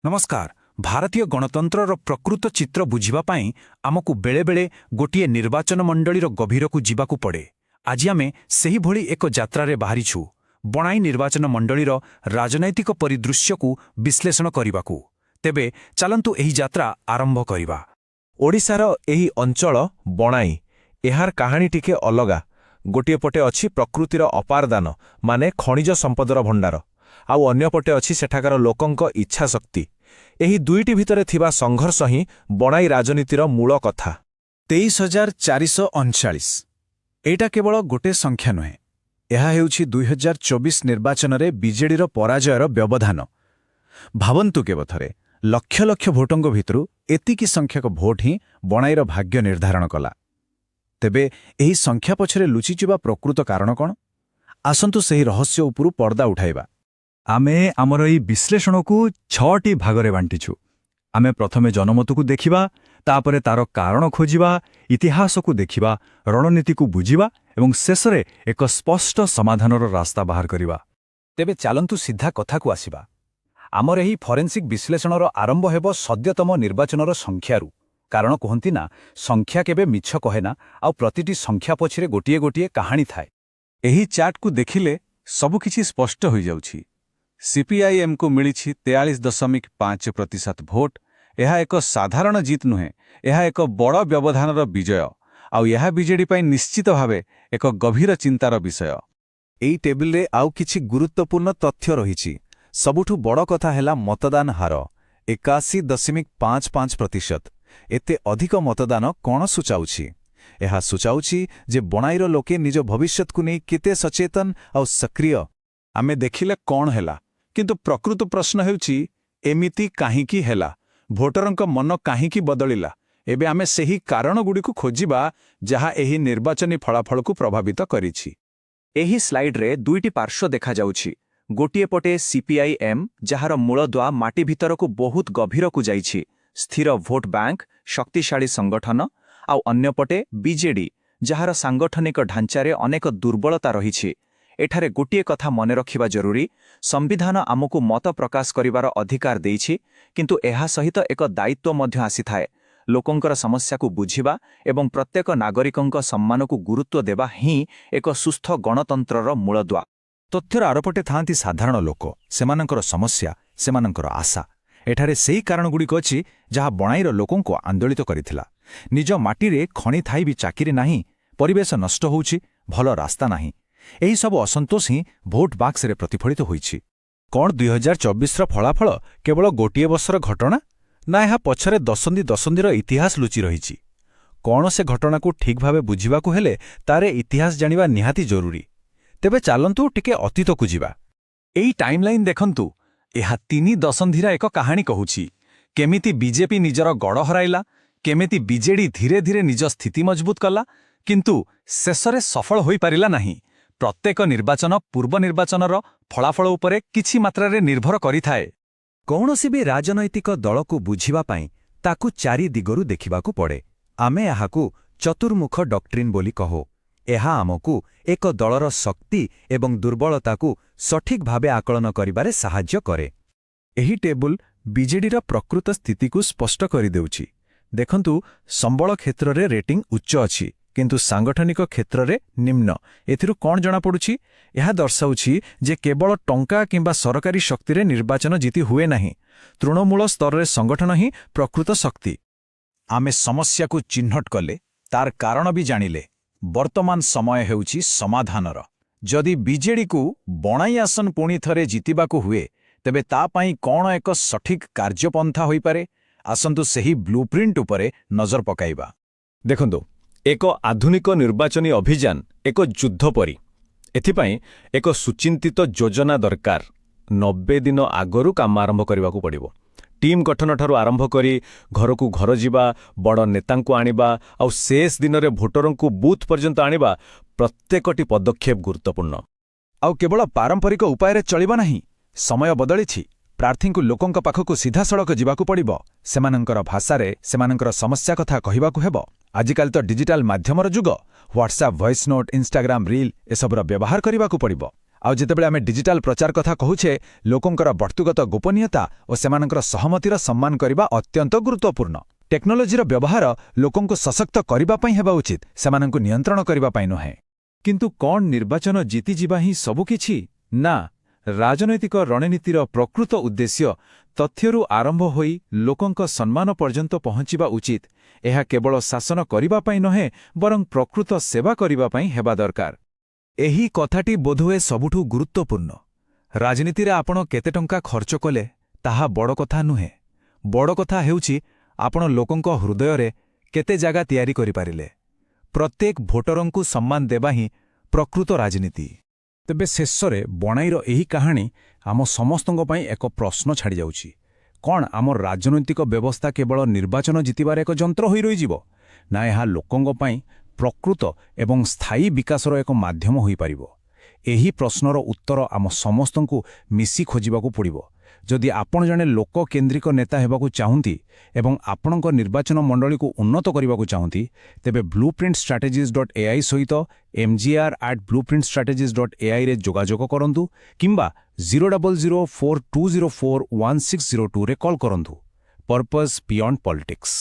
नमस्कार। भारतीय गणतंत्रर प्रकृत चित्र बुझिबा पाई आमकु बेले बेले गोटिए निर्वाचन मंडलीर गभीरकु जिबाकु पड़े। आज आमे सेही भली एक यात्रारे बाहरिछु बनाई निर्वाचन मंडलीर राजनैतिक परिदृश्यकु विश्लेषण करिबाकु। तेबे चलंतु एही यात्रा आरंभ करिबा। ओडिशार एही अंचल बनाई एहार कहानी टिके अलगा। गोटिए पटे अछि प्रकृतिर अपारदान माने खनिज संपदर भंडार, आउ अन्यपटे अछि सेठाकार लोकंक इच्छा शक्ति। एही दुईटी भितरे थिबा संघर्ष ही बनाई राजनीतिर मूल कथा। 23,439 एटा केवल गोटे संख्या नुहे, एहा हेउछि 2024 निर्वाचन रे बीजेडीर पराजयर व्यवधान। भावन्तु केवथरे लक्ष लक्ष भोटंग भितरु एतिकी संख्यक भोट ही बनाईर भाग्य निर्धारण कला। तेबे एही संख्या पछरे लुचिचिबा प्रकृत कारण कौन? आसंतु सेही रहस्य उपरु पर्दा उठाइबा। आमे आमर एई विश्लेषणकु 6टी भागरे बांटिछु। आमे प्रथमे जनमतकु देखिबा, तापरे तार कारण खोजिबा, इतिहासकु देखिबा, रणनीतिकु बुझिबा एवं शेषरे एक स्पष्ट समाधानर रास्ता बाहर करिबा। तेबे चालंतु सीधा कथाकु आसिबा। आमर एही फरेन्सिक विश्लेषणर आरंभ हेब सद्यतम निर्वाचनर संख्यारु। कारण कहंती ना, संख्या केबे मिछ कहेना, आउ प्रतिटी संख्या पछरे गोटिए गोटिए कहानी थाए। एही चार्टकु देखिले सबुकिछि स्पष्ट होई जाउछि। सीपीआईएम को मिलिछि 43.5% भोट। यह एक साधारण जीत नुहे, यह एक बड़ व्यवधानर विजय। आउ यह बीजेडी पाई निश्चित भावे एक गभीर चिंतार विषय। एई टेबिल रे आउ किछि गुरुत्वपूर्ण तथ्य रहिछि। सबुठु बड़ कथा हेला मतदान हार 81.55%। एते अधिक मतदान कोन सूचाउछि? एहा सूचाउछि जे बनाईर लोके निज भविष्यतकु नै केते सचेतन आउ सक्रिय। आमे देखिले कोन हेला, किंतु प्रकृत प्रश्न हेउछि एमिति काहींकी हेला, भोटरंक मन काहींकी बदलिला। एबे आमे सेही कारणगुड़िकु खोजिबा जहा एही निर्वाचनी फलाफलकु प्रभावित करिछि। एही स्लाइड रे दुईटी पार्श्व देखा जाउछि। गोटिए पटे सीपीआईएम जहार मूलदुआ माटी भितरकु बहुत गभीरकु जाइछि, स्थिर भोट बैंक, शक्तिशाली संगठन। आउ अन्यपटे बीजेडी जहार सांगठनिक ढांचारे अनेक दुर्बलता रहिछि। एठारे गोटिए कथा मने रखिबा जरूरी, संविधान आमकु मत प्रकाश करिवार अधिकार देइछि, किंतु एहा सहित एक दायित्व मध्य आसिथाए। लोकंकर समस्याकु बुझिबा एवं प्रत्येक नागरिकंक सम्मानकु गुरुत्व देबा ही एक सुस्थ गणतंत्रर मूलदुआ। तथ्यर आरपटे थांती साधारण लोक, सेमानंकर समस्या, सेमानंकर आशा। एठारे सेही कारणगुड़िक अछि जहा बनाईर लोकंको आंदोलित करिथिला। निज माटीरे खणी थाई भी चाकिरी नाही, परिवेश नष्ट होउछि, भल रास्ता नाही। एही सब असंतोष ही भोट बाक्सरे प्रतिफलित होइछि। कौन 2024 फलाफल केवल गोटिए वर्षर घटना ना एहा पछरे दशंधि दशंधिर इतिहास लुचि रहिछि? कौन से घटना को ठीक भावे बुझिबाकु हेले तारे इतिहास जानिबा निहाती जरूरी। तेबे चालंतु टिके अतीतकु जिबा। एई टाइमलाइन देखंतु, एहा 3 दशंधिरा एक कहानी कहुछि। केमिति बीजेपी निजर गड़ हराइला, केमिति बीजेडी धीरे धीरे निज स्थिति मजबूत कला, किंतु शेषरे सफल होई पारिला नाही। प्रत्येक निर्वाचन पूर्व निर्वाचनर फलाफल उपरे किछि मात्रारे निर्भर करिथाए। कौनसी भी राजनैतिक दलकु बुझिबा पाई ताकु 4 दिगरु देखिबाकु पड़े। आमे एहाकु चतुर्मुख डॉक्ट्रिन बोली कहो। एहा आमकु एक दलर शक्ति एवं दुर्बलताकु सठिक भावे आकलन करिबारे साहाय्य करे। एही टेबुल बीजेडीर प्रकृत स्थितिकु स्पष्ट करि देउछि। देखंतु, संबल क्षेत्ररे रेटिंग उच्च अछि, किंतु सांगठनिक क्षेत्ररे निम्न। एथिरु कोन जणा पडुछि? एहा दर्शाउछि जे केवल टंका किंबा सरकारी शक्तिरे निर्वाचन जीति हुए नाही। तृणमूल स्तररे संगठन ही प्रकृत शक्ति। आमे समस्याकु चिन्हट कले, तार कारण भी जानिले। वर्तमान समय हेउछि समाधानर। जदि बीजेडी को बनाई आसन पुणी थरे जीतिबाकु हुए, तेबे ता पाई कोन एक सठिक कार्यपंथा होई पारे? आसंतु सेही ब्लूप्रिंट उपरे नजर पकाइबा। देखंतु, एक आधुनिक निर्वाचनी अभियान एक युद्ध परी। एथिपाई एक सुचिंतित योजना दरकार। 90 दिन आगरु काम आरंभ करबाकू पड़िबो। टीम गठन ठारू आरंभ करी घरकू घर जिबा, बड़ नेतांकू आनिबा, आउ शेष दिन रे भोटरंकू बूथ पर्यंत आनिबा, प्रत्येकटी पदक्षेप गुरुत्वपूर्ण। आउ केवल पारंपरिक उपाୟରେ चलिबा नाही। समय बदलिछि। प्रार्थीଙ୍କୁ ଲୋକଙ୍କ ପାଖକୁ ସିଧାସଳଖ ଯିବାକୁ ପଡ଼ିବ। ସେମାନଙ୍କର ଭାଷାରେ ସେମାନଙ୍କର ସମସ୍ୟା କଥା କହିବାକୁ ହେବ। ଆଜିକାଲି ତ ଡିଜିଟାଲ ମାଧ୍ୟମର ଯୁଗ। WhatsApp, voice note, Instagram reel ଏସବୁର ବ୍ୟବହାର କରିବାକୁ ପଡ଼ିବ। ଆଉ ଯେତେବେଳେ ଆମେ ଡିଜିଟାଲ ପ୍ରଚାର କଥା କହୁଛେ ଲୋକଙ୍କର ବ୍ୟକ୍ତିଗତ ଗୋପନୀୟତା ଓ ସେମାନଙ୍କର ସହମତିର ସମ୍ମାନ କରିବା ଅତ୍ୟନ୍ତ ଗୁରୁତ୍ୱପୂର୍ଣ୍ଣ। ଟେକ୍ନୋଲୋଜିର ବ୍ୟବହାର ଲୋକଙ୍କୁ ସଶକ୍ତ କରିବା ପାଇଁ ହେବା ଉଚିତ, ସେମାନଙ୍କୁ ନିୟନ୍ତ୍ରଣ କରିବା ପାଇଁ ନୁହେଁ। କିନ୍ତୁ କ'ଣ ନିର୍ବାଚନ ଜିତିଯିବା ହିଁ ସବୁକିଛି? ନା, ରାଜନୈତିକ ରଣନୀତିର ପ୍ରକୃତ ଉଦ୍ଦେଶ୍ୟ ତଥ୍ୟରୁ ଆରମ୍ଭ ହୋଇ ଲୋକଙ୍କ ସମ୍ମାନ ପର୍ଯ୍ୟନ୍ତ ପହଞ୍ଚିବା ଉଚିତ। ଏହା କେବଳ ଶାସନ କରିବା ପାଇଁ ନୁହେଁ, ବରଂ ପ୍ରକୃତ ସେବା କରିବା ପାଇଁ ହେବା ଦରକାର। ଏହି କଥାଟି ବୋଧହୁଏ ସବୁଠୁ ଗୁରୁତ୍ୱପୂର୍ଣ୍ଣ। ରାଜନୀତିରେ ଆପଣ କେତେ ଟଙ୍କା ଖର୍ଚ୍ଚ କଲେ ତାହା ବଡ଼ କଥା ନୁହେଁ। ବଡ଼ କଥା ହେଉଛି ଆପଣ ଲୋକଙ୍କ ହୃଦୟରେ କେତେ ଜାଗା ତିଆରି କରିପାରିଲେ। ପ୍ରତ୍ୟେକ ଭୋଟରଙ୍କୁ ସମ୍ମାନ ଦେବା ହିଁ ପ୍ରକୃତ ରାଜନୀତି। ତେବେ ଶେଷରେ ବଣାଇର ଏହି କାହାଣୀ ଆମ ସମସ୍ତଙ୍କ ପାଇଁ ଏକ ପ୍ରଶ୍ନ ଛାଡ଼ିଯାଉଛି। କ'ଣ ଆମ ରାଜନୈତିକ ବ୍ୟବସ୍ଥା କେବଳ ନିର୍ବାଚନ ଜିତିବାର ଏକ ଯନ୍ତ୍ର ହୋଇ ରହିଯିବ, ନା ଏହା ଲୋକଙ୍କ ପାଇଁ ପ୍ରକୃତ ଏବଂ ସ୍ଥାୟୀ ବିକାଶର ଏକ ମାଧ୍ୟମ ହୋଇପାରିବ? ଏହି ପ୍ରଶ୍ନର ଉତ୍ତର ଆମ ସମସ୍ତଙ୍କୁ ମିଶି ଖୋଜିବାକୁ ପଡ଼ିବ। ଯଦି ଆପଣ ଜଣେ ଲୋକକେନ୍ଦ୍ରିକ ନେତା ହେବାକୁ ଚାହୁଁନ୍ତି ଏବଂ ଆପଣଙ୍କ ନିର୍ବାଚନ ମଣ୍ଡଳୀକୁ ଉନ୍ନତ କରିବାକୁ ଚାହୁଁନ୍ତି, ତେବେ blueprintstrategies.ai ସହିତ mgr@blueprintstrategies.ai ରେ ଯୋଗାଯୋଗ କରନ୍ତୁ କିମ୍ବା 00042041602 ରେ କଲ୍ କରନ୍ତୁ। Purpose beyond politics.